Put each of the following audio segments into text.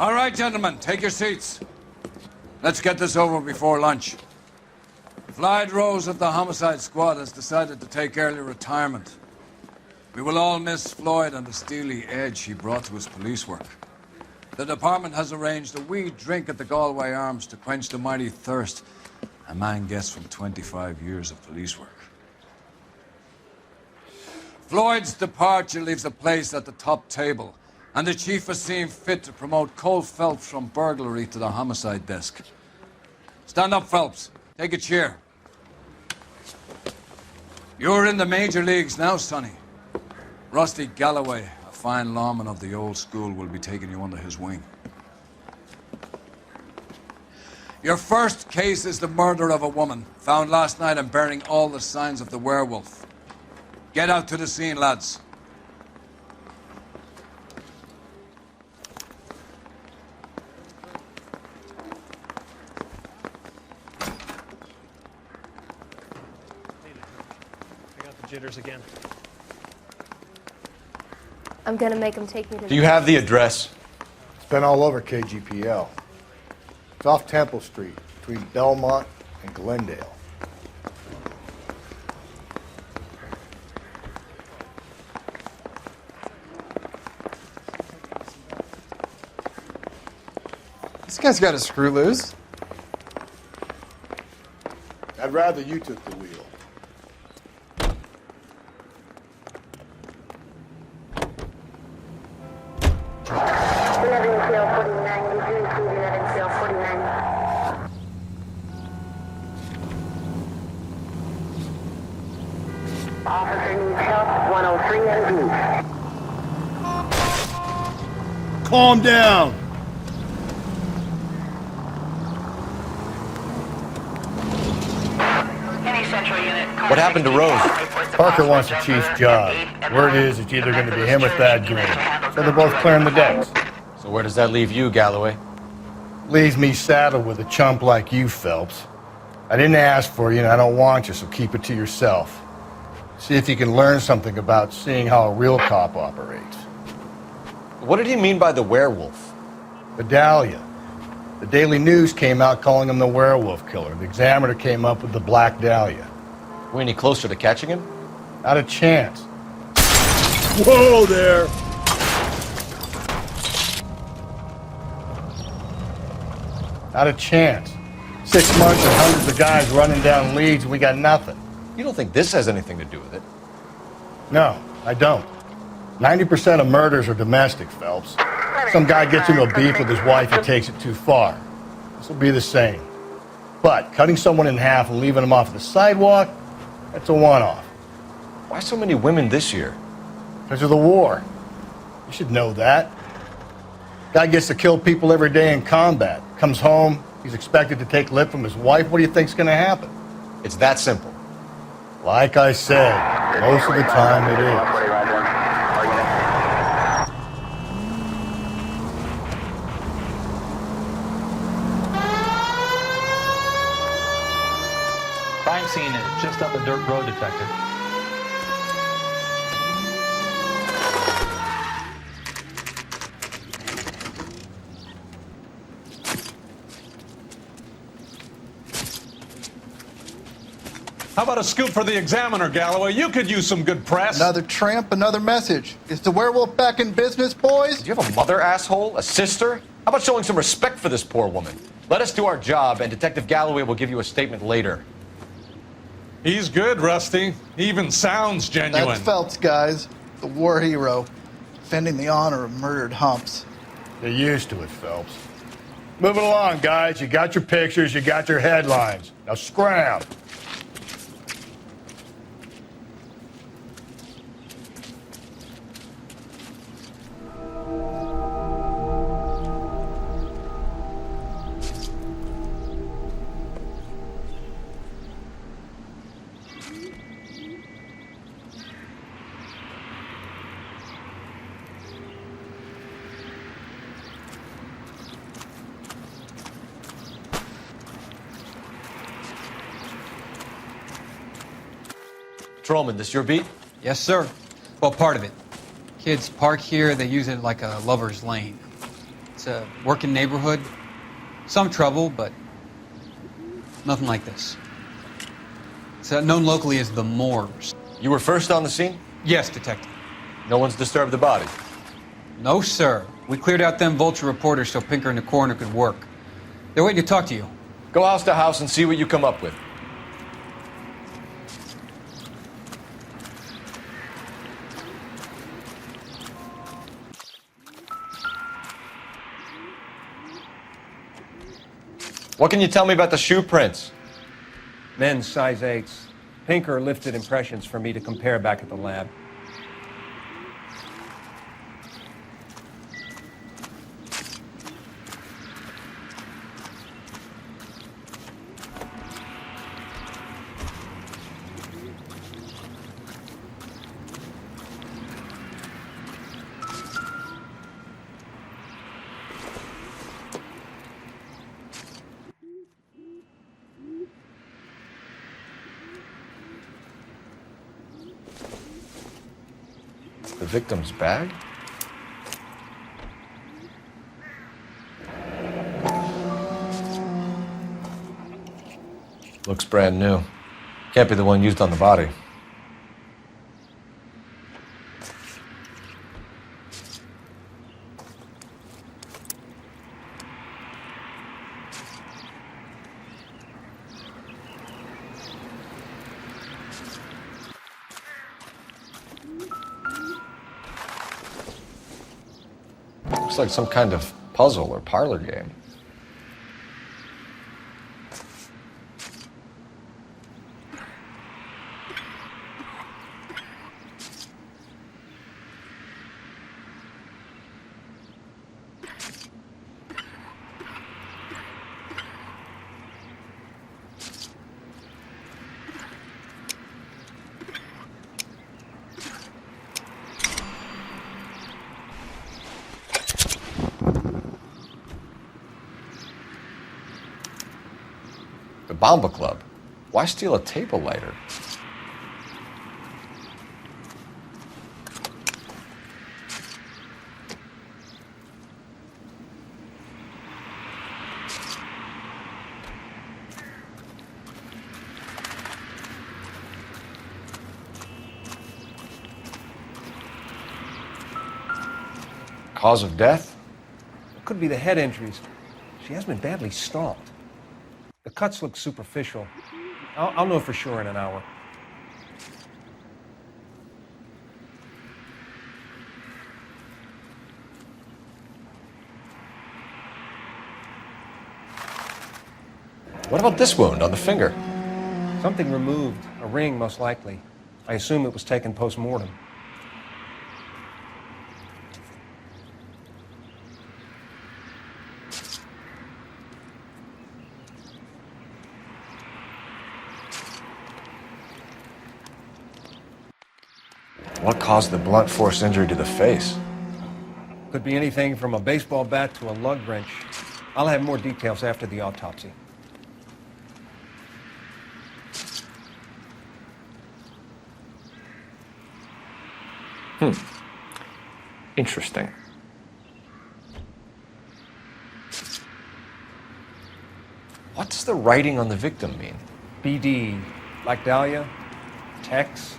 All right, gentlemen, take your seats. Let's get this over before lunch. Floyd Rose of the Homicide Squad has decided to take early retirement. We will all miss Floyd and the steely edge he brought to his police work. The department has arranged a wee drink at the Galway Arms to quench the mighty thirst a man gets from 25 years of police work. Floyd's departure leaves a place at the top table, and the chief has seen fit to promote Cole Phelps from burglary to the homicide desk. Stand up, Phelps. Take a chair. You're in the major leagues now, Sonny. Rusty Galloway, a fine lawman of the old school, will be taking you under his wing. Your first case is the murder of a woman, found last night and bearing all the signs of the werewolf. Get out to the scene, lads. I got the jitters again. I'm gonna make him take me to... Do you have the address? It's been all over KGPL. It's off Temple Street, between Belmont and Glendale. This guy's got a screw loose. I'd rather you took the wheel. Officer needs help, 103 and Calm down. What happened to Rose? Parker wants the chief's job. Word is it's either going to be him or Thad Green. So they're both clearing the decks. So where does that leave you, Galloway? Leaves me saddled with a chump like you, Phelps. I didn't ask for you and I don't want you, so keep it to yourself. See if you can learn something about seeing how a real cop operates. What did he mean by the werewolf? Vidalia. The Daily News came out calling him the werewolf killer. The Examiner came up with the Black Dahlia. We any closer to catching him? Not a chance. Whoa there! Not a chance. 6 months and hundreds of guys running down leads and we got nothing. You don't think this has anything to do with it? No, I don't. 90% of murders are domestic, Phelps. Some guy gets into a beef with his wife and takes it too far. This will be the same. But cutting someone in half and leaving them off the sidewalk, that's a one-off. Why so many women this year? Because of the war. You should know that. Guy gets to kill people every day in combat. Comes home, he's expected to take lip from his wife. What do you think's going to happen? It's that simple. Like I said, most of the time it is. Crime scene is just up a dirt road, Detective. How about a scoop for the Examiner, Galloway? You could use some good press. Another tramp, another message. Is the werewolf back in business, boys? Do you have a mother, asshole? A sister? How about showing some respect for this poor woman? Let us do our job, and Detective Galloway will give you a statement later. He's good, Rusty. He even sounds genuine. That's Phelps, guys. The war hero. Defending the honor of murdered humps. You're used to it, Phelps. Moving along, guys. You got your pictures, you got your headlines. Now scram. Patrolman, this your beat? Yes, sir. Well, part of it. Kids park here, they use it like a lover's lane. It's a working neighborhood. Some trouble, but nothing like this. It's known locally as the Moors. You were first on the scene? Yes, Detective. No one's disturbed the body? No, sir. We cleared out them vulture reporters so Pinker and the coroner could work. They're waiting to talk to you. Go house to house and see what you come up with. What can you tell me about the shoe prints? Men's size 8s. Pinker lifted impressions for me to compare back at the lab. The victim's bag? Looks brand new. Can't be the one used on the body. Looks like some kind of puzzle or parlor game. The Bomba Club. Why steal a table lighter? Cause of death? It could be the head injuries. She has been badly stomped. The cuts look superficial. I'll know for sure in an hour. What about this wound on the finger? Something removed. A ring, most likely. I assume it was taken post-mortem. What caused the blunt force injury to the face? Could be anything from a baseball bat to a lug wrench. I'll have more details after the autopsy. Interesting. What does the writing on the victim mean? BD. Like Dahlia? Tex?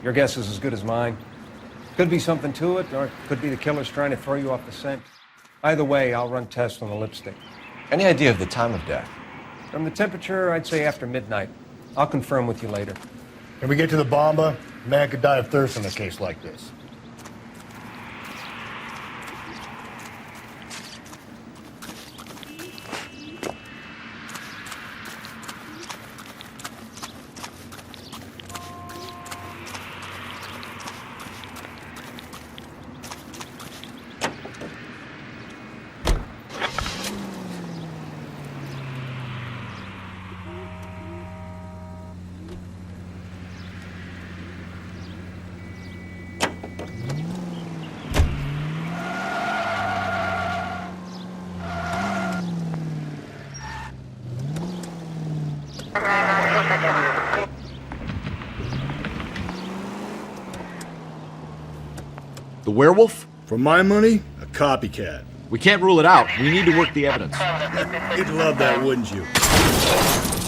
Your guess is as good as mine. Could be something to it, or it could be the killer's trying to throw you off the scent. Either way, I'll run tests on the lipstick. Any idea of the time of death? From the temperature, I'd say after midnight. I'll confirm with you later. Can we get to the Bomba? A man could die of thirst in a case like this. The werewolf? For my money, a copycat. We can't rule it out. We need to work the evidence. You'd love that, wouldn't you?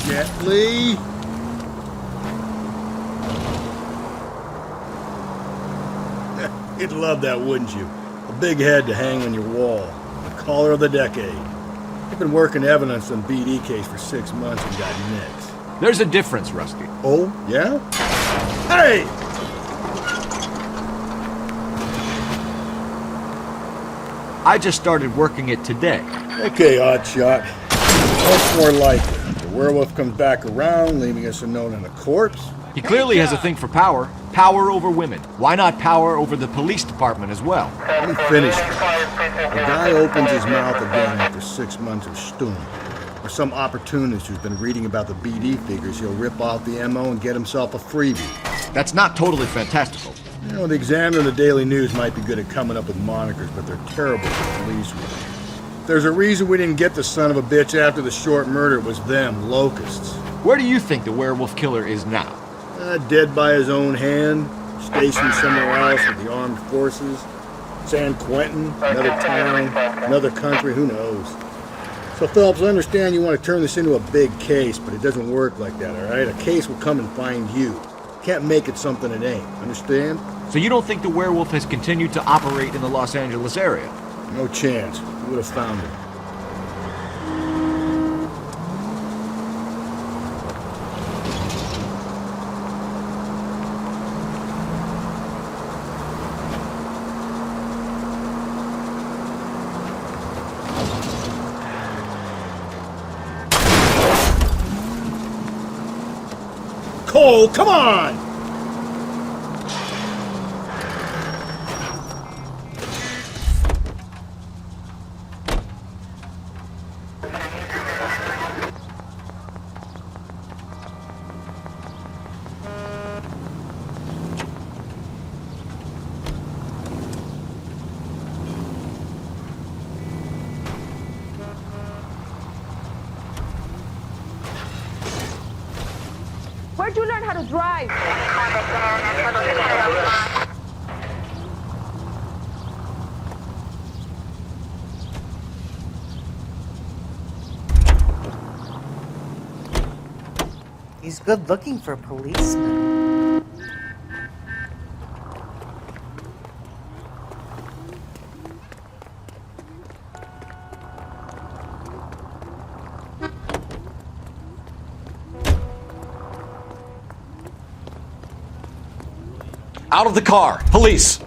Gently. You'd love that, wouldn't you? A big head to hang on your wall. The caller of the decade. I've been working evidence on BD case for 6 months and got nicks. There's a difference, Rusty. Oh, yeah? Hey! I just started working it today. Okay, Oddshot. What's more likely? The werewolf comes back around, leaving us a note on a corpse? He clearly has a thing for power. Power over women. Why not power over the police department as well? Let me finish. A guy opens his mouth again after 6 months of stewing. Or some opportunist who's been reading about the BD figures, he'll rip off the MO and get himself a freebie. That's not totally fantastical. You know, the Examiner and the Daily News might be good at coming up with monikers, but they're terrible for police work. There's a reason we didn't get the son of a bitch after the short murder. It was them, locusts. Where do you think the werewolf killer is now? Dead by his own hand, stationed somewhere else with the armed forces. San Quentin, another town, another country, who knows? So, Phelps, I understand you want to turn this into a big case, but it doesn't work like that, all right? A case will come and find you. Can't make it something it ain't, understand? So you don't think the werewolf has continued to operate in the Los Angeles area? No chance. We would have found him. Cole, come on! Where'd you learn how to drive? He's good looking for a policeman. Out of the car! Police!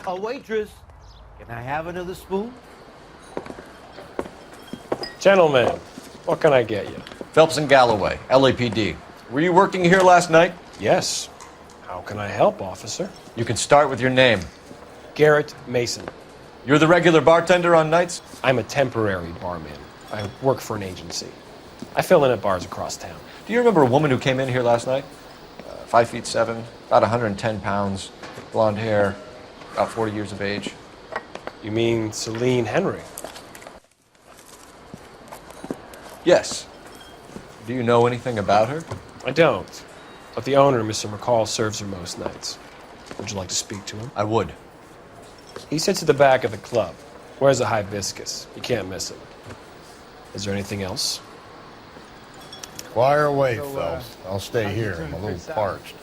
A waitress, can I have another spoon? Gentlemen, what can I get you? Phelps and Galloway, LAPD. Were you working here last night? Yes. How can I help, officer? You can start with your name. Garrett Mason. You're the regular bartender on nights? I'm a temporary barman. I work for an agency. I fill in at bars across town. Do you remember a woman who came in here last night? 5'7", about 110 pounds, blonde hair, about 40 years of age. You mean Celine Henry? Yes. Do you know anything about her? I don't. But the owner, Mr. McCall, serves her most nights. Would you like to speak to him? I would. He sits at the back of the club. Wears a hibiscus. You can't miss him. Is there anything else? Fire away, Phelps. I'll stay here. I'm a little parched.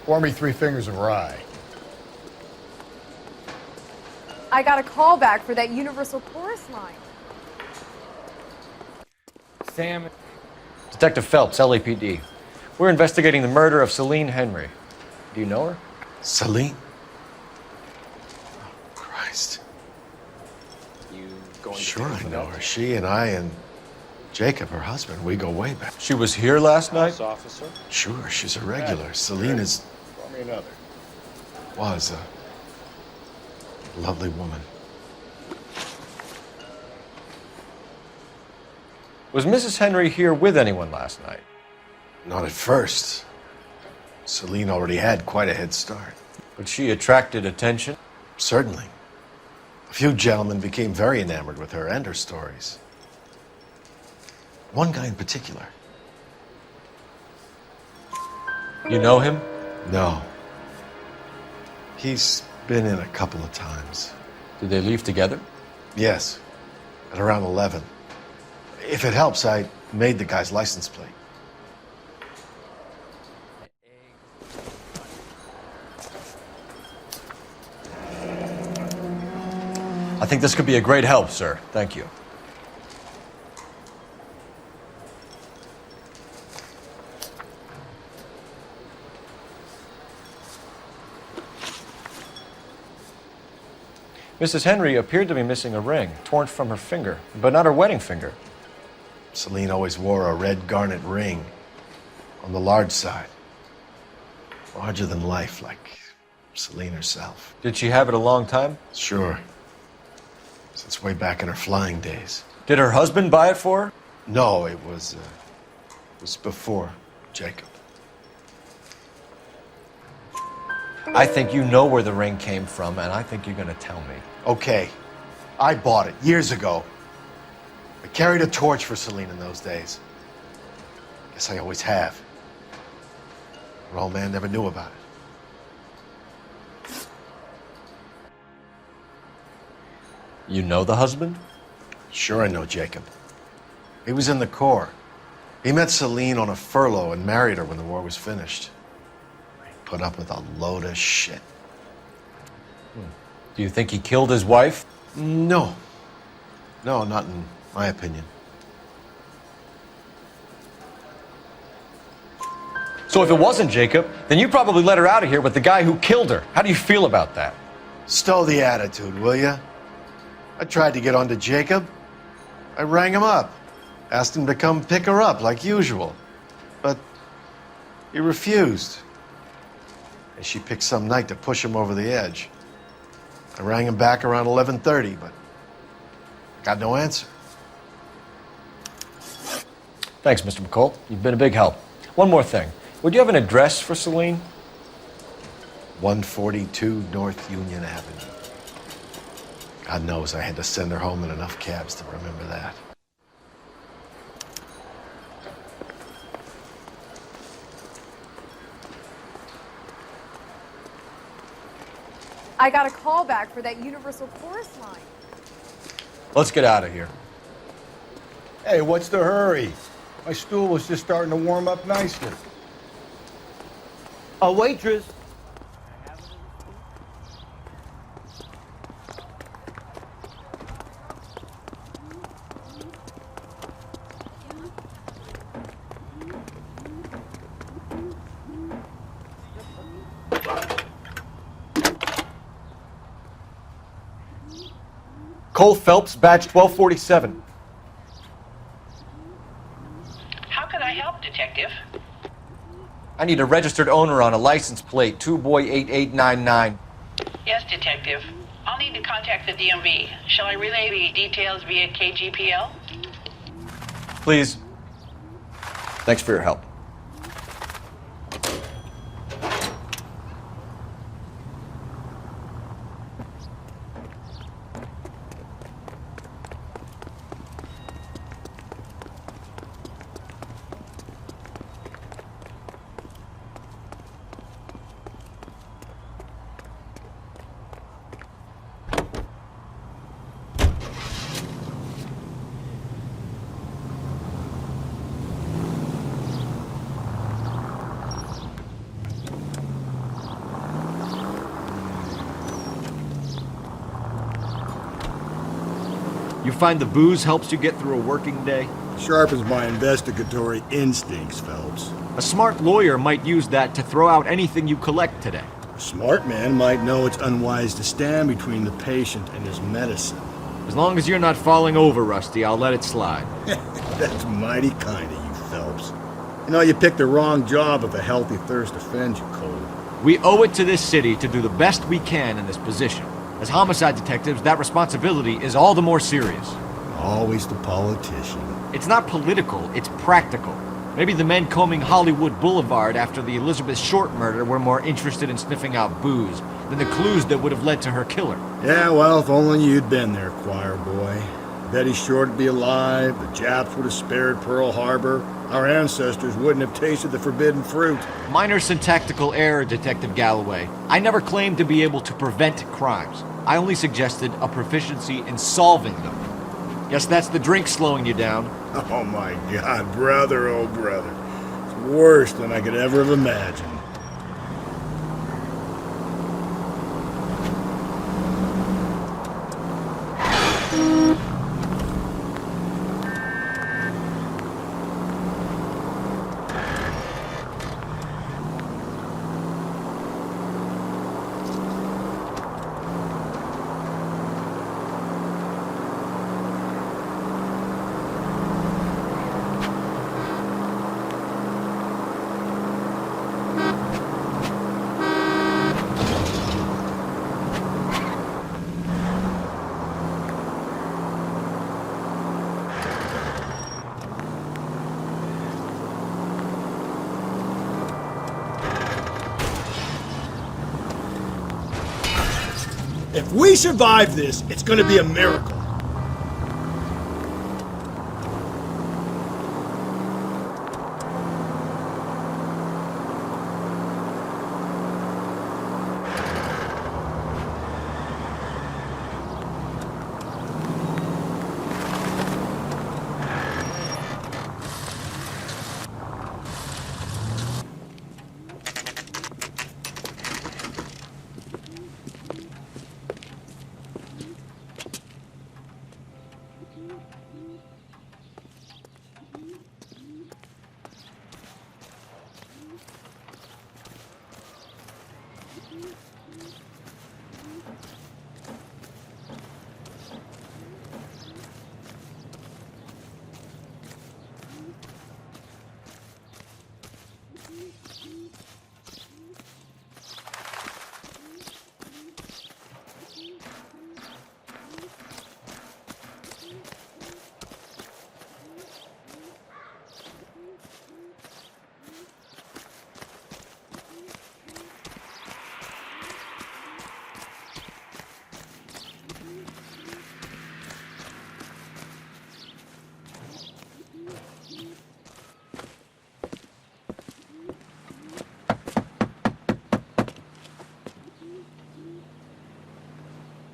Pour me 3 fingers of rye. I got a call back for that Universal Chorus line. Sam. Detective Phelps, LAPD. We're investigating the murder of Celine Henry. Do you know her? Celine? Oh, Christ. You going Sure I know her. She and I and Jacob, her husband, we go way back. She was here last night? Sure, she's a regular. Celine is... Pour me another. Was A lovely woman. Was Mrs. Henry here with anyone last night? Not at first. Celine already had quite a head start. But she attracted attention? Certainly. A few gentlemen became very enamored with her and her stories. One guy in particular. You know him? No. He's been in a couple of times. Did they leave together? Yes. At around 11. If it helps, I made the guy's license plate. I think this could be a great help, sir. Thank you. Mrs. Henry appeared to be missing a ring, torn from her finger, but not her wedding finger. Celine always wore a red garnet ring on the large side. Larger than life, like Celine herself. Did she have it a long time? Sure. Since way back in her flying days. Did her husband buy it for her? No, it was before Jacob. I think you know where the ring came from, and I think you're going to tell me. Okay. I bought it years ago. I carried a torch for Celine in those days. Guess I always have. Her old man never knew about it. You know the husband? Sure I know Jacob. He was in the Corps. He met Celine on a furlough and married her when the war was finished. He put up with a load of shit. Do you think he killed his wife? No. No, not in my opinion. So if it wasn't Jacob, then you probably let her out of here with the guy who killed her. How do you feel about that? Stow the attitude, will ya? I tried to get onto Jacob. I rang him up. Asked him to come pick her up like usual. But he refused. And she picked some night to push him over the edge. I rang him back around 11:30, but got no answer. Thanks, Mr. McCall. You've been a big help. One more thing. Would you have an address for Celine? 142 North Union Avenue. God knows I had to send her home in enough cabs to remember that. I got a call back for that universal chorus line. Let's get out of here. Hey, what's the hurry? My stool was just starting to warm up nicely. A waitress. Cole Phelps, badge 1247. How can I help, Detective? I need a registered owner on a license plate, 2boy8899. Yes, Detective. I'll need to contact the DMV. Shall I relay the details via KGPL? Please. Thanks for your help. You find the booze helps you get through a working day? Sharpens my investigatory instincts, Phelps. A smart lawyer might use that to throw out anything you collect today. A smart man might know it's unwise to stand between the patient and his medicine. As long as you're not falling over, Rusty, I'll let it slide. That's mighty kind of you, Phelps. You know, you picked the wrong job if a healthy thirst offends you, Cole. We owe it to this city to do the best we can in this position. As homicide detectives, that responsibility is all the more serious. Always the politician. It's not political, it's practical. Maybe the men combing Hollywood Boulevard after the Elizabeth Short murder were more interested in sniffing out booze than the clues that would have led to her killer. Yeah, well, if only you'd been there, choir boy. Betty Short would be alive, the Japs would have spared Pearl Harbor, our ancestors wouldn't have tasted the forbidden fruit. Minor syntactical error, Detective Galloway. I never claimed to be able to prevent crimes. I only suggested a proficiency in solving them. Guess that's the drink slowing you down. Oh my God, brother, oh brother. It's worse than I could ever have imagined. If we survive this, it's gonna be a miracle.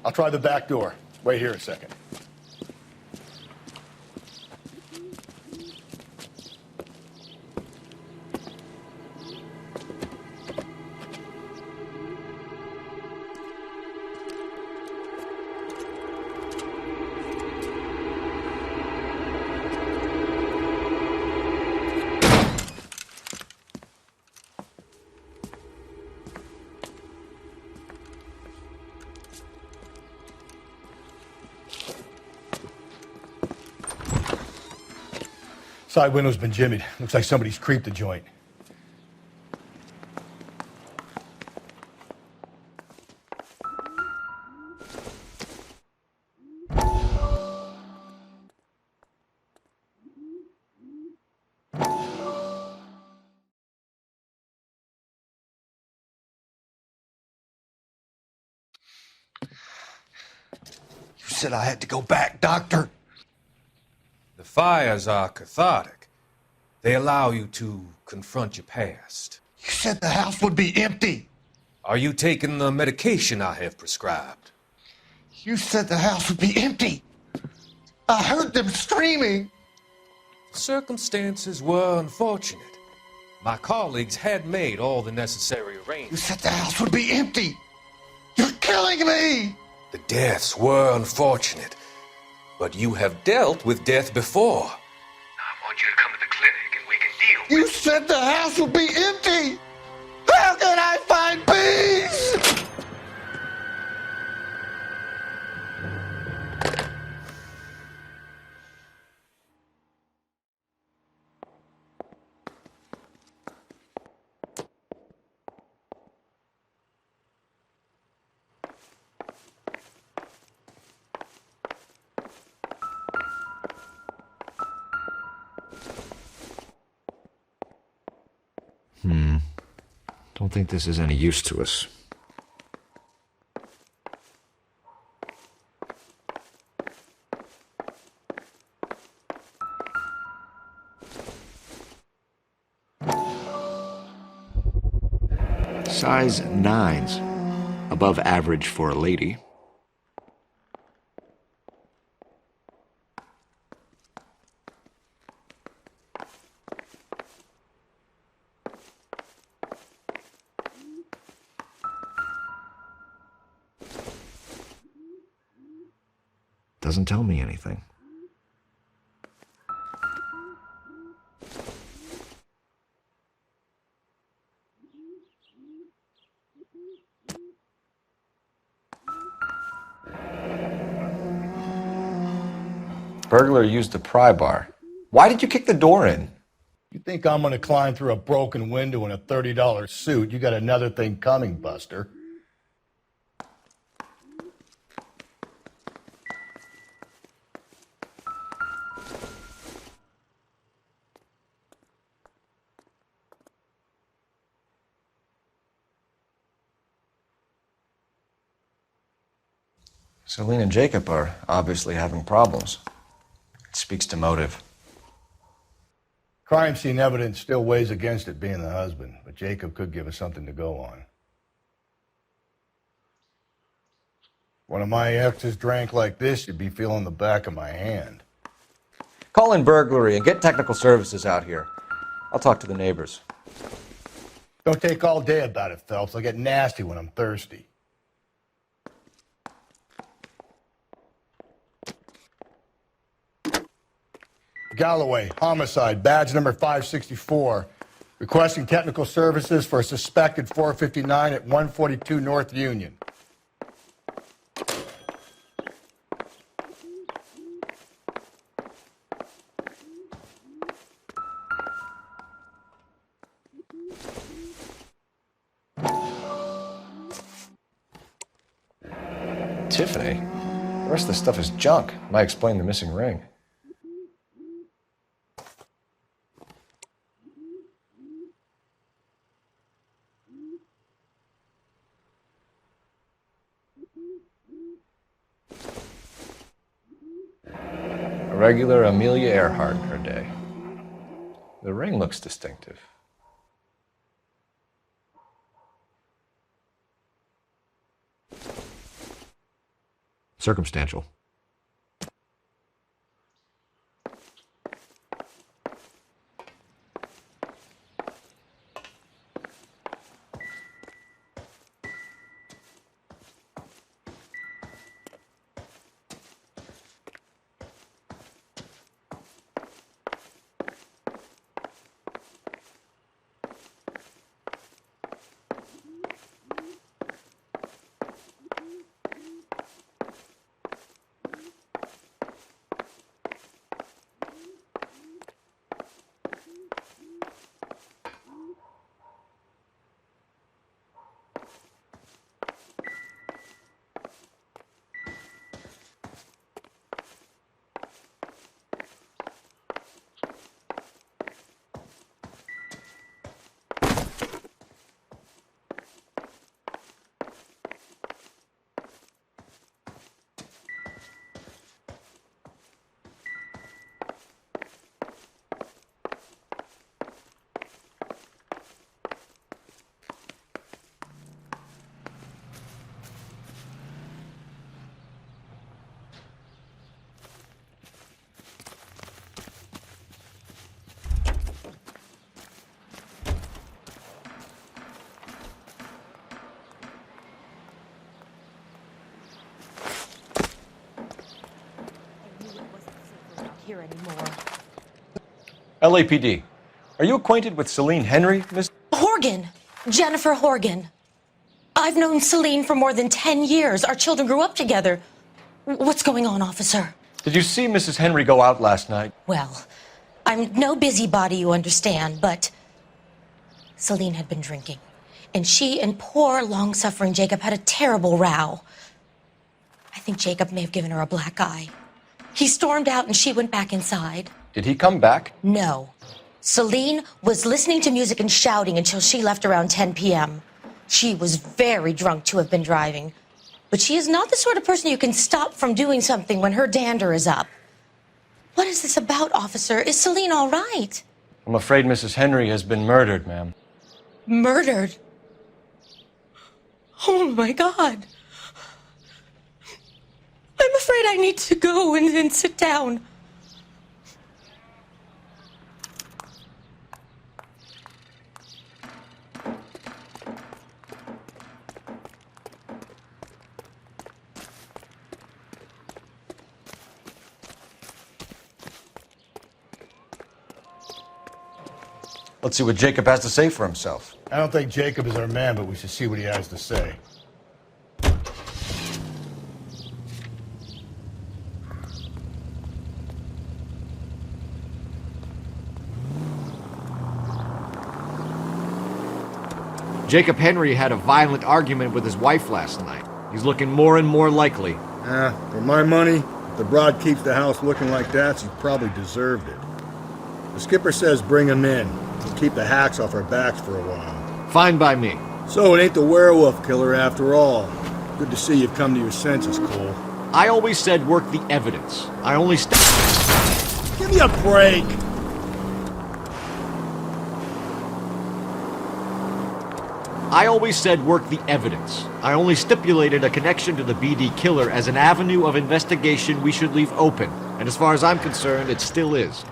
I'll try the back door. Wait here a second. Side window's been jimmied. Looks like somebody's creeped the joint. You said I had to go back, Doctor. The fires are cathartic. They allow you to confront your past. You said the house would be empty. Are you taking the medication I have prescribed? You said the house would be empty. I heard them screaming. The circumstances were unfortunate. My colleagues had made all the necessary arrangements. You said the house would be empty. You're killing me. The deaths were unfortunate. But you have dealt with death before. I want you to come to the clinic and we can deal with it. You said the house would be empty! How can I find peace? Don't think this is any use to us. Size 9s. Above average for a lady. Doesn't tell me anything. Burglar used a pry bar. Why did you kick the door in? You think I'm going to climb through a broken window in a $30 suit? You got another thing coming, Buster. Celine and Jacob are obviously having problems. It speaks to motive. Crime scene evidence still weighs against it being the husband, but Jacob could give us something to go on. One of my exes drank like this, you'd be feeling the back of my hand. Call in burglary and get technical services out here. I'll talk to the neighbors. Don't take all day about it, Phelps. I'll get nasty when I'm thirsty. Galloway, homicide, badge number 564. Requesting technical services for a suspected 459 at 142 North Union. Tiffany? The rest of the stuff is junk. Might explain the missing ring. A regular Amelia Earhart in her day. The ring looks distinctive. Circumstantial. Here anymore. LAPD. Are you acquainted with Celine Henry, Miss? Horgan. Jennifer Horgan. I've known Celine for more than 10 years. Our children grew up together. What's going on, officer? Did you see Mrs. Henry go out last night? Well, I'm no busybody, you understand, but Celine had been drinking. And she and poor, long-suffering Jacob had a terrible row. I think Jacob may have given her a black eye. He stormed out and she went back inside. Did he come back? No. Celine was listening to music and shouting until she left around 10 p.m. She was very drunk to have been driving, but she is not the sort of person you can stop from doing something when her dander is up. What is this about, officer? Is Celine all right? I'm afraid Mrs. Henry has been murdered, ma'am. Murdered? Oh, my God. I'm afraid I need to go and sit down. Let's see what Jacob has to say for himself. I don't think Jacob is our man, but we should see what he has to say. Jacob Henry had a violent argument with his wife last night. He's looking more and more likely. For my money, if the broad keeps the house looking like that, she probably deserved it. The skipper says bring him in. We'll keep the hacks off our backs for a while. Fine by me. So it ain't the werewolf killer after all. Good to see you've come to your senses, Cole. I always said work the evidence. I only Give me a break! I always said work the evidence. I only stipulated a connection to the BD killer as an avenue of investigation we should leave open. And as far as I'm concerned, it still is.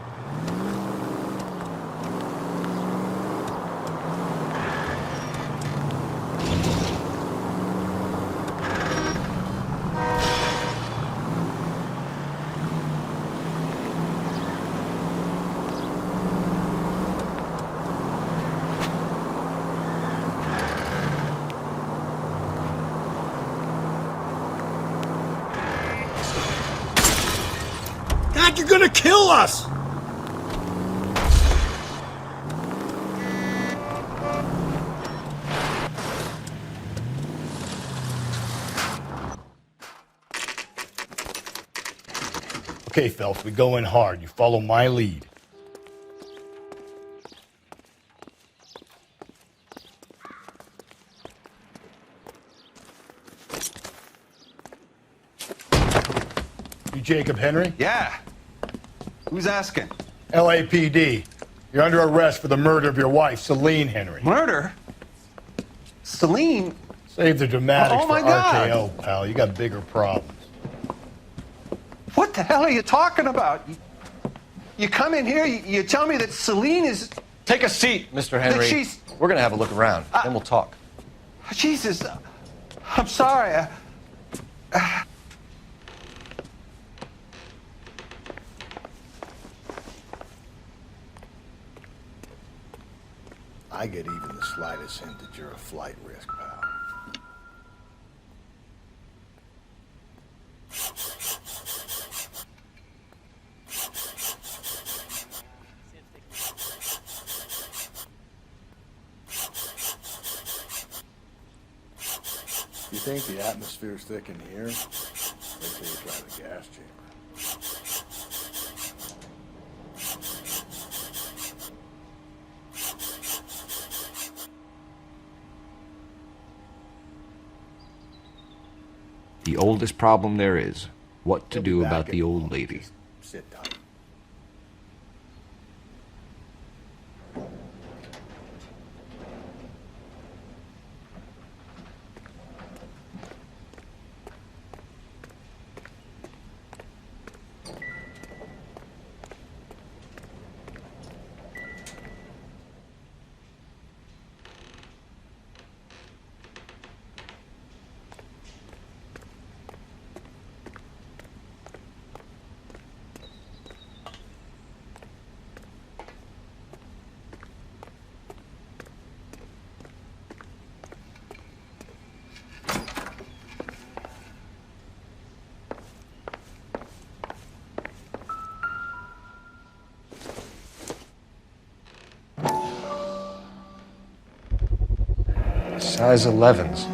God, you're gonna kill us! Okay, Phelps, we go in hard. You follow my lead. You Jacob Henry? Yeah. Who's asking? LAPD. You're under arrest for the murder of your wife, Celine Henry. Murder? Celine? Save the dramatics Oh, my for God. RKO, pal. You got bigger problems. What the hell are you talking about? You come in here, you tell me that Celine is... Take a seat, Mr. Henry. she's- We're gonna have a look around, then we'll talk. Jesus, I'm sorry. I get even the slightest hint that you're a flight risk, pal. You think the atmosphere's thick in here? Wait till you try the gas chamber. The oldest problem there is, what to do about the old lady. Sit tight. Size 11s.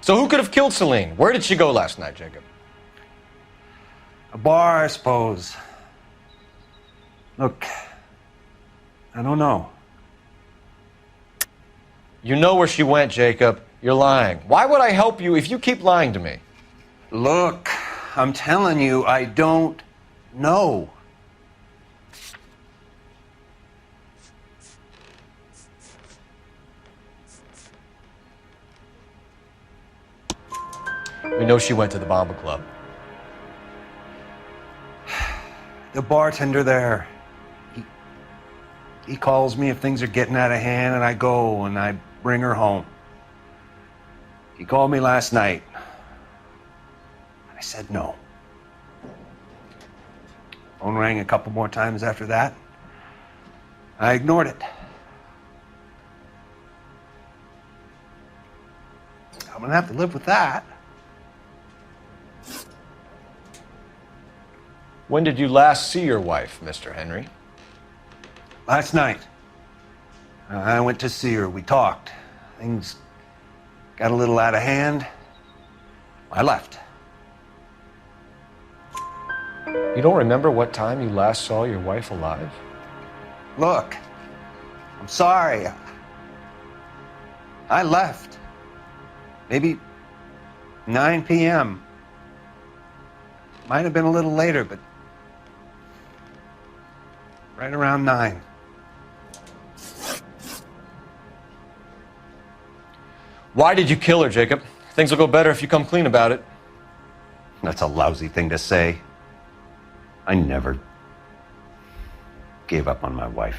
So who could have killed Celine? Where did she go last night, Jacob? A bar, I suppose. Look, I don't know. You know where she went, Jacob. You're lying. Why would I help you if you keep lying to me? Look, I'm telling you, I don't know. We know she went to the Bomba Club. The bartender there, he calls me if things are getting out of hand, and I go and I bring her home. He called me last night. I said no. Phone rang a couple more times after that. I ignored it. I'm gonna have to live with that. When did you last see your wife, Mr. Henry? Last night. I went to see her. We talked. Things got a little out of hand. I left. You don't remember what time you last saw your wife alive? Look, I'm sorry. I left. Maybe 9 p.m. Might have been a little later, but right around 9. Why did you kill her, Jacob? Things will go better if you come clean about it. That's a lousy thing to say. I never gave up on my wife.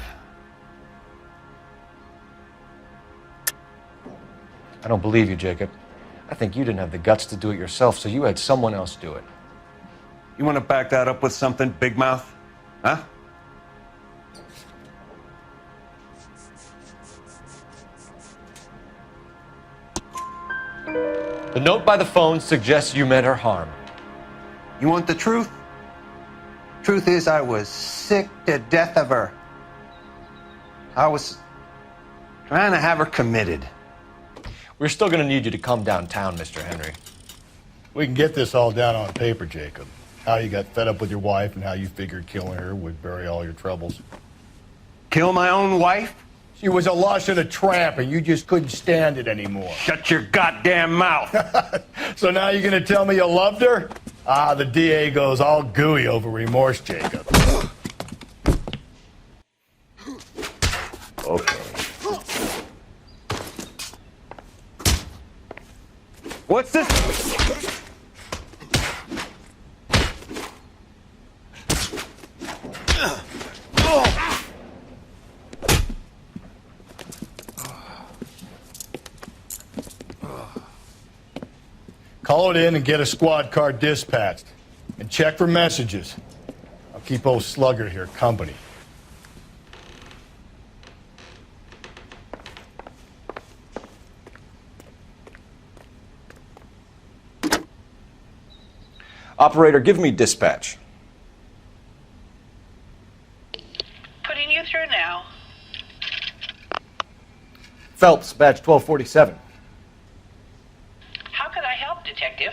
I don't believe you, Jacob. I think you didn't have the guts to do it yourself, so you had someone else do it. You want to back that up with something, big mouth? Huh? The note by the phone suggests you meant her harm. You want the truth? Truth is, I was sick to death of her. I was trying to have her committed. We're still going to need you to come downtown, Mr. Henry. We can get this all down on paper, Jacob. How you got fed up with your wife and how you figured killing her would bury all your troubles. Kill my own wife? She was a lush and a tramp, and you just couldn't stand it anymore. Shut your goddamn mouth. So now you're going to tell me you loved her? Ah, the DA goes all gooey over remorse, Jacob. Okay. What's this? Call it in and get a squad car dispatched. And check for messages. I'll keep old Slugger here company. Operator, give me dispatch. Putting you through now. Phelps, badge 1247. How could I help, Detective?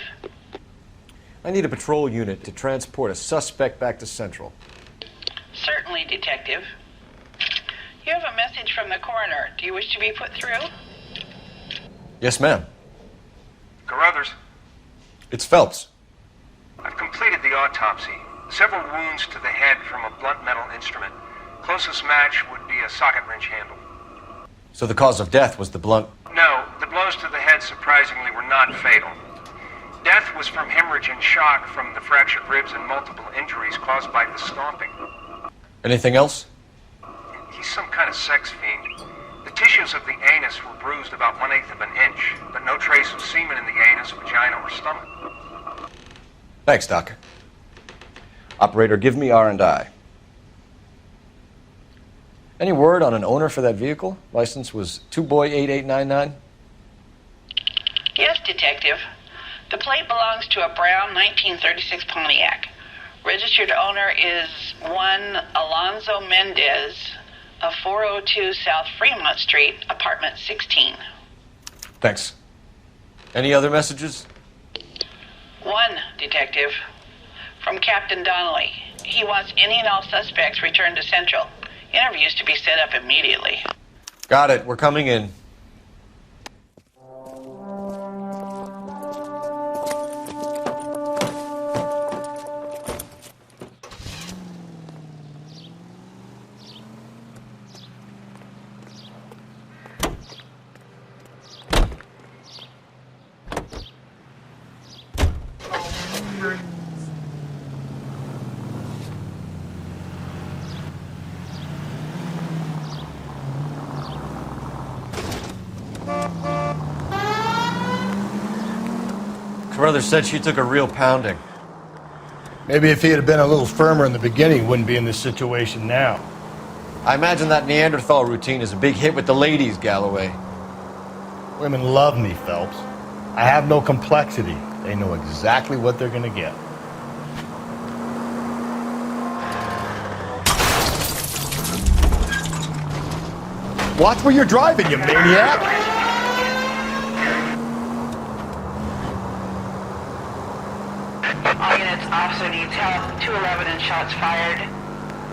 I need a patrol unit to transport a suspect back to Central. Certainly, Detective. You have a message from the coroner. Do you wish to be put through? Yes, ma'am. Carruthers, It's Phelps. I've completed the autopsy. Several wounds to the head from a blunt metal instrument. Closest match would be a socket wrench handle. So the cause of death was the blunt. No, the blows to the head surprisingly were not fatal. Death was from hemorrhage and shock from the fractured ribs and multiple injuries caused by the stomping. Anything else? He's some kind of sex fiend. The tissues of the anus were bruised about 1/8 of an inch, but no trace of semen in the anus, vagina, or stomach. Thanks, Doc. Operator, give me R&I. Any word on an owner for that vehicle? License was 2boy8899. Yes, Detective. The plate belongs to a brown 1936 Pontiac. Registered owner is one Alonzo Mendez of 402 South Fremont Street, apartment 16. Thanks. Any other messages? One, Detective. From Captain Donnelly. He wants any and all suspects returned to Central. Interviews to be set up immediately. Got it. We're coming in. Brother said she took a real pounding. Maybe if he had been a little firmer in the beginning, he wouldn't be in this situation now. I imagine that Neanderthal routine is a big hit with the ladies, Galloway. Women love me, Phelps. I have no complexity. They know exactly what they're gonna get. Watch where you're driving, you maniac! All units, officer needs help. 211 and shots fired.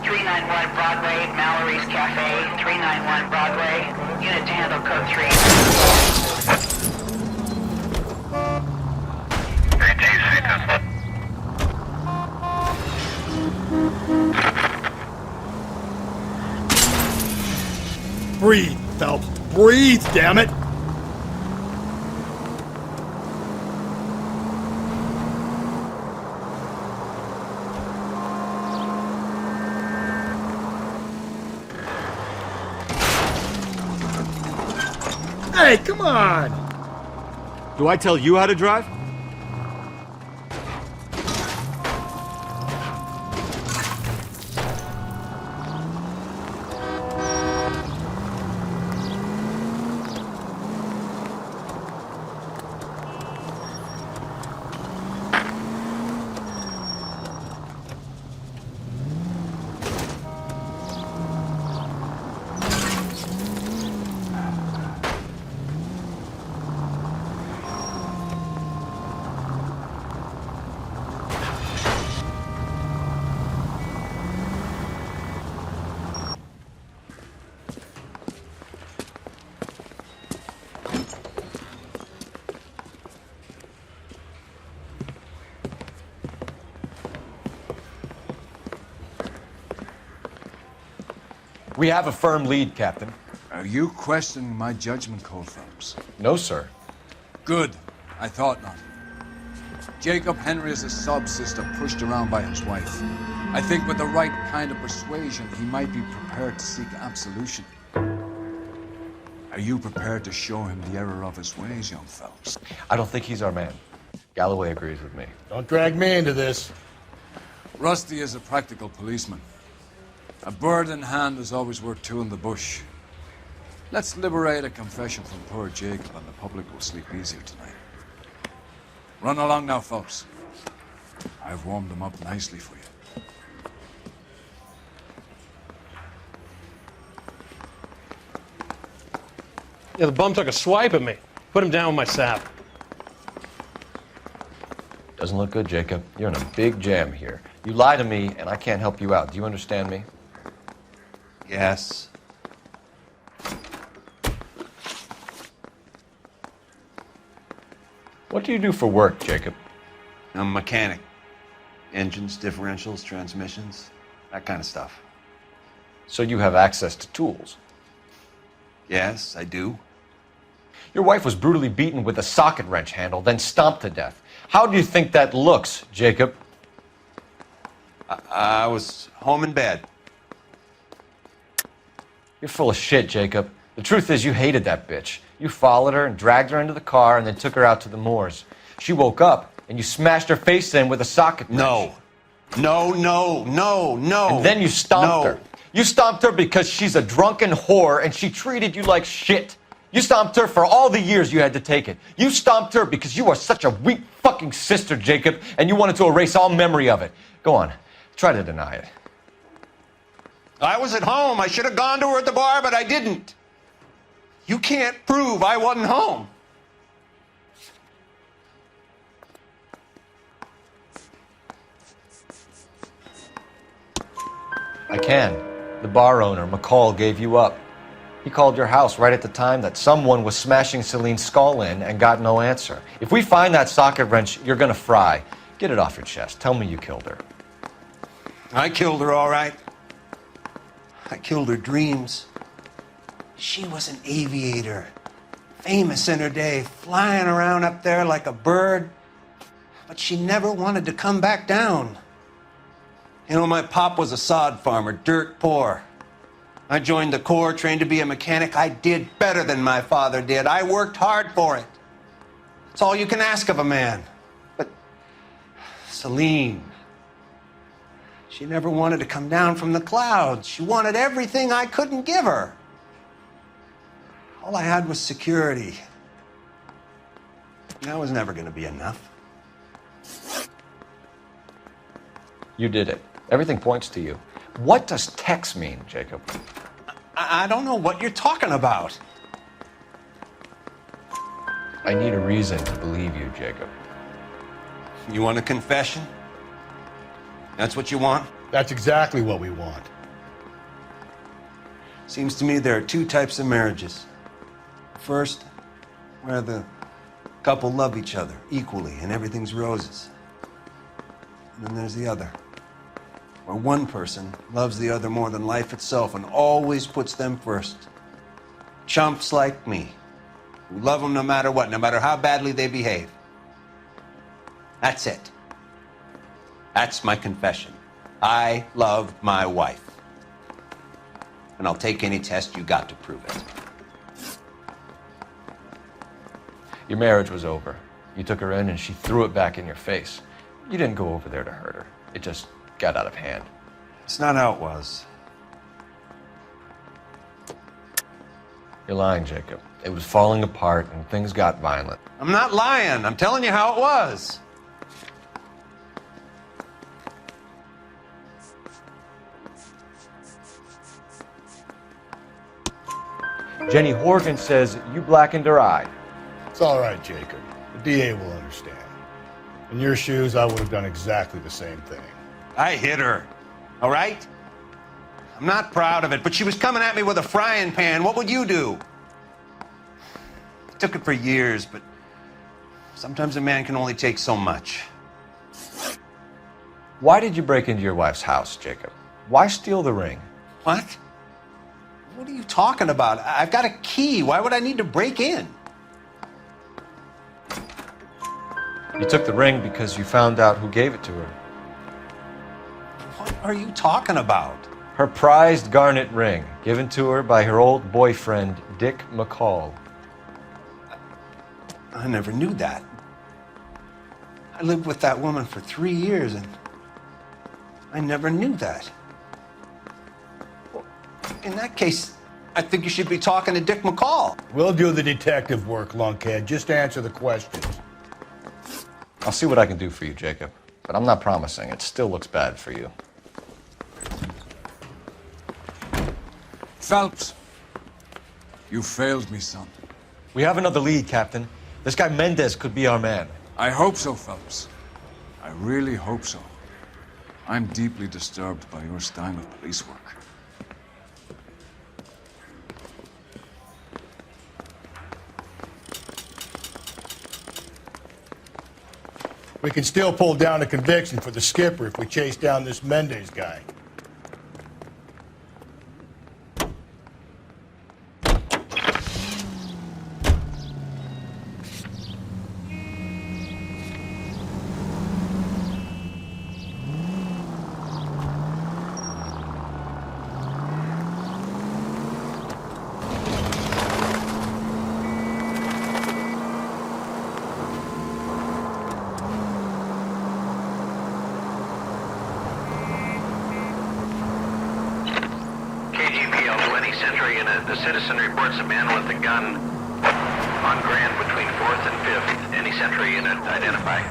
391 Broadway, Mallory's Cafe. 391 Broadway. Unit to handle code 3. Breathe, Phelps. Breathe, damn it! Hey, come on! Do I tell you how to drive? We have a firm lead, Captain. Are you questioning my judgment call, Phelps? No, sir. Good. I thought not. Jacob Henry is a sub-sister pushed around by his wife. I think with the right kind of persuasion, he might be prepared to seek absolution. Are you prepared to show him the error of his ways, young Phelps? I don't think he's our man. Galloway agrees with me. Don't drag me into this. Rusty is a practical policeman. A bird in hand is always worth two in the bush. Let's liberate a confession from poor Jacob and the public will sleep easier tonight. Run along now, folks. I've warmed them up nicely for you. Yeah, the bum took a swipe at me. Put him down with my sap. Doesn't look good, Jacob. You're in a big jam here. You lie to me, and I can't help you out. Do you understand me? Yes. What do you do for work, Jacob? I'm a mechanic. Engines, differentials, transmissions, that kind of stuff. So you have access to tools? Yes, I do. Your wife was brutally beaten with a socket wrench handle, then stomped to death. How do you think that looks, Jacob? I was home in bed. You're full of shit, Jacob. The truth is you hated that bitch. You followed her and dragged her into the car and then took her out to the moors. She woke up and you smashed her face in with a socket wrench. No. And then you stomped her. You stomped her because she's a drunken whore and she treated you like shit. You stomped her for all the years you had to take it. You stomped her because you are such a weak fucking sister, Jacob, and you wanted to erase all memory of it. Go on. Try to deny it. I was at home. I should have gone to her at the bar, but I didn't. You can't prove I wasn't home. I can. The bar owner, McCall, gave you up. He called your house right at the time that someone was smashing Celine's skull in and got no answer. If we find that socket wrench, you're gonna fry. Get it off your chest. Tell me you killed her. I killed her, all right. I killed her dreams. She was an aviator, famous in her day, flying around up there like a bird. But she never wanted to come back down. You know, my pop was a sod farmer, dirt poor. I joined the Corps, trained to be a mechanic. I did better than my father did. I worked hard for it. That's all you can ask of a man. But Celine, she never wanted to come down from the clouds. She wanted everything I couldn't give her. All I had was security. And that was never going to be enough. You did it. Everything points to you. What does Tex mean, Jacob? I don't know what you're talking about. I need a reason to believe you, Jacob. You want a confession? That's what you want? That's exactly what we want. Seems to me there are two types of marriages. First, where the couple love each other equally and everything's roses. And then there's the other, where one person loves the other more than life itself and always puts them first. Chumps like me, who love them no matter what, no matter how badly they behave. That's it. That's my confession. I love my wife. And I'll take any test you got to prove it. Your marriage was over. You took her in and she threw it back in your face. You didn't go over there to hurt her. It just got out of hand. It's not how it was. You're lying, Jacob. It was falling apart and things got violent. I'm not lying. I'm telling you how it was. Jenny Horgan says you blackened her eye. It's all right, Jacob. The DA will understand. In your shoes, I would have done exactly the same thing. I hit her, all right? I'm not proud of it, but she was coming at me with a frying pan. What would you do? It took it for years, but sometimes a man can only take so much. Why did you break into your wife's house, Jacob? Why steal the ring? What? What are you talking about? I've got a key. Why would I need to break in? You took the ring because you found out who gave it to her. What are you talking about? Her prized garnet ring, given to her by her old boyfriend, Dick McCall. I never knew that. I lived with that woman for 3 years, and I never knew that. Well, in that case, I think you should be talking to Dick McCall. We'll do the detective work, lunkhead. Just answer the questions. I'll see what I can do for you, Jacob. But I'm not promising. It still looks bad for you. Phelps, you failed me, son. We have another lead, Captain. This guy Mendez could be our man. I hope so, Phelps. I really hope so. I'm deeply disturbed by your style of police work. We can still pull down a conviction for the skipper if we chase down this Mendez guy. The citizen reports a man with a gun on Grand between 4th and 5th. Any Central unit identify?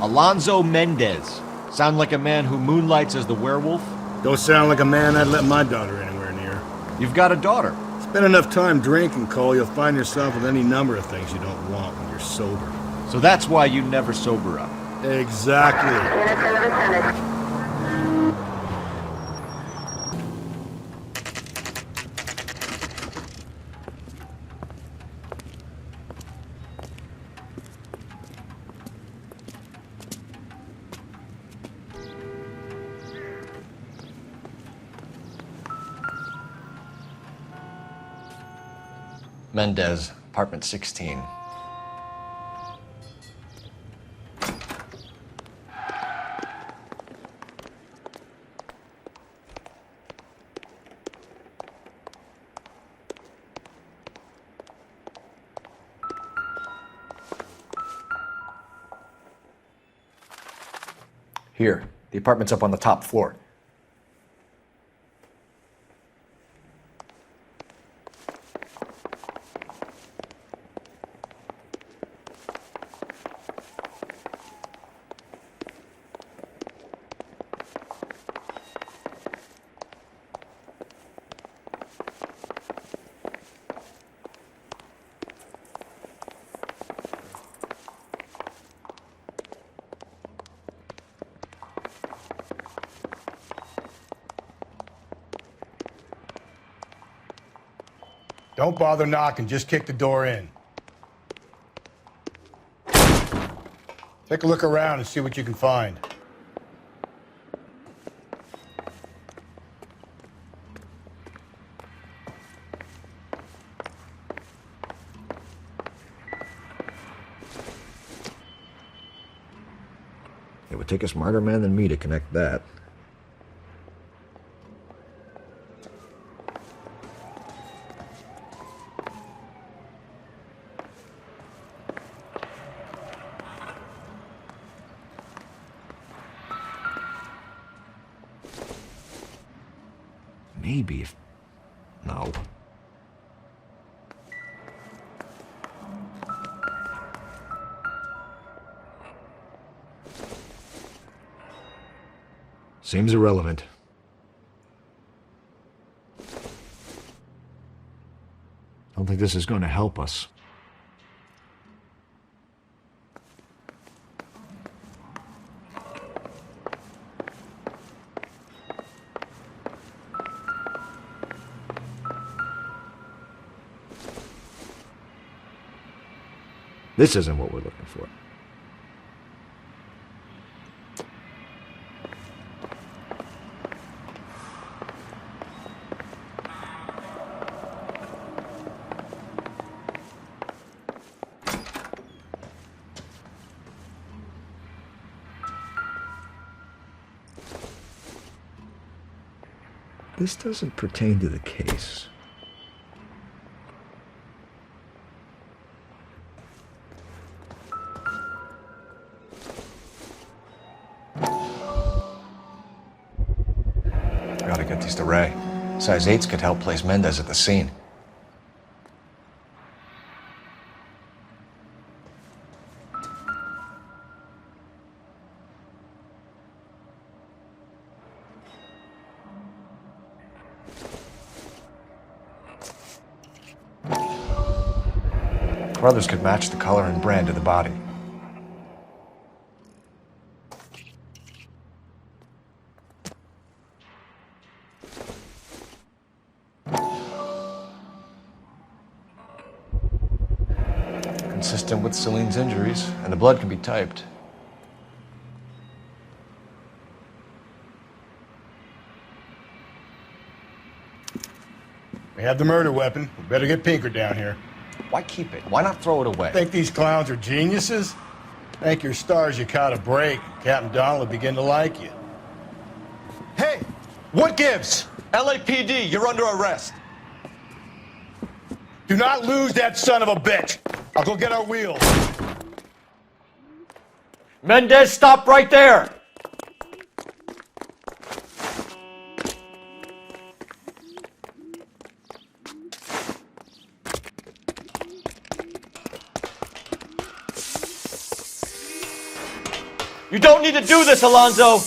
Alonzo Mendez. Sound like a man who moonlights as the werewolf? Don't sound like a man I'd let my daughter anywhere near. You've got a daughter. Spend enough time drinking, Cole, you'll find yourself with any number of things you don't want when you're sober. So that's why you never sober up. Exactly. Mendez, apartment 16. Here, the apartment's up on the top floor. Don't bother knocking, just kick the door in. Take a look around and see what you can find. It would take a smarter man than me to connect that. Maybe if... No. Seems irrelevant. Don't think this is going to help us. This isn't what we're looking for. This doesn't pertain to the case. Gotta get these to Ray. Size 8s could help place Mendez at the scene. Brothers could match the color and brand of the body. Consistent with Celine's injuries, and the blood can be typed. We have the murder weapon. We better get Pinker down here. Why keep it? Why not throw it away? Think these clowns are geniuses? Thank your stars you caught a break. Captain Don will begin to like you. Hey! What gives? LAPD, you're under arrest. Do not lose that son of a bitch. I'll go get our wheels. Mendez, stop right there! You don't need to do this, Alonzo!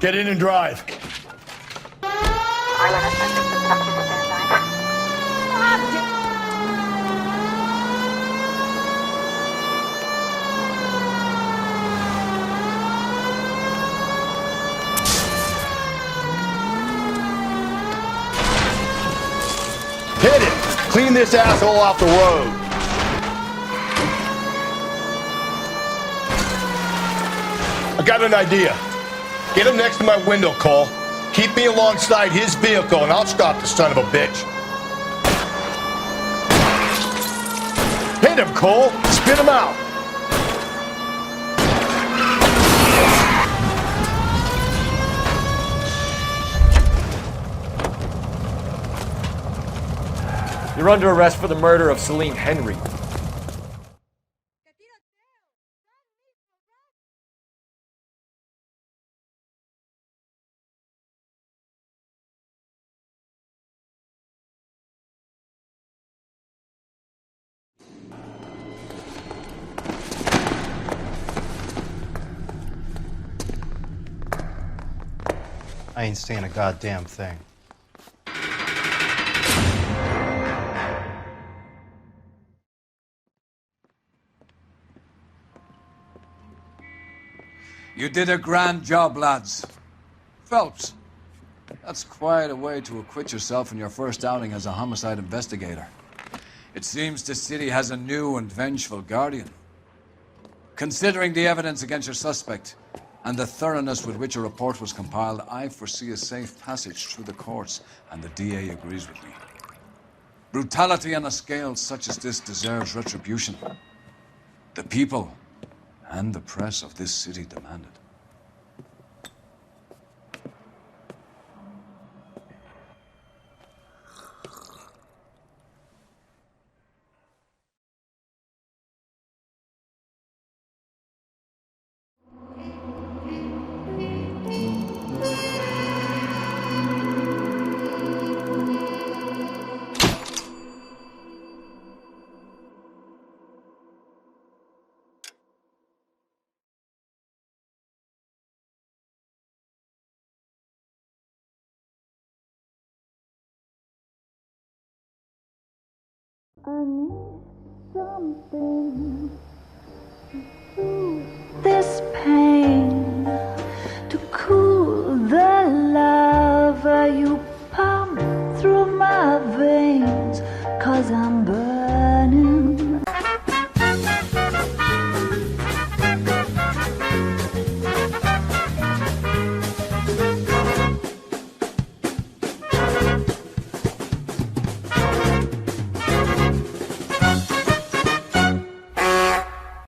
Get in and drive. Hit it! Clean this asshole off the road. I got an idea. Get him next to my window, Cole. Keep me alongside his vehicle and I'll stop the son of a bitch. Hit him, Cole. Spit him out. You're under arrest for the murder of Celine Henry. I ain't saying a goddamn thing. You did a grand job, lads. Phelps, that's quite a way to acquit yourself in your first outing as a homicide investigator. It seems the city has a new and vengeful guardian. Considering the evidence against your suspect and the thoroughness with which a report was compiled, I foresee a safe passage through the courts, and the DA agrees with me. Brutality on a scale such as this deserves retribution. The people and the press of this city demand it. I need something to soothe this pain.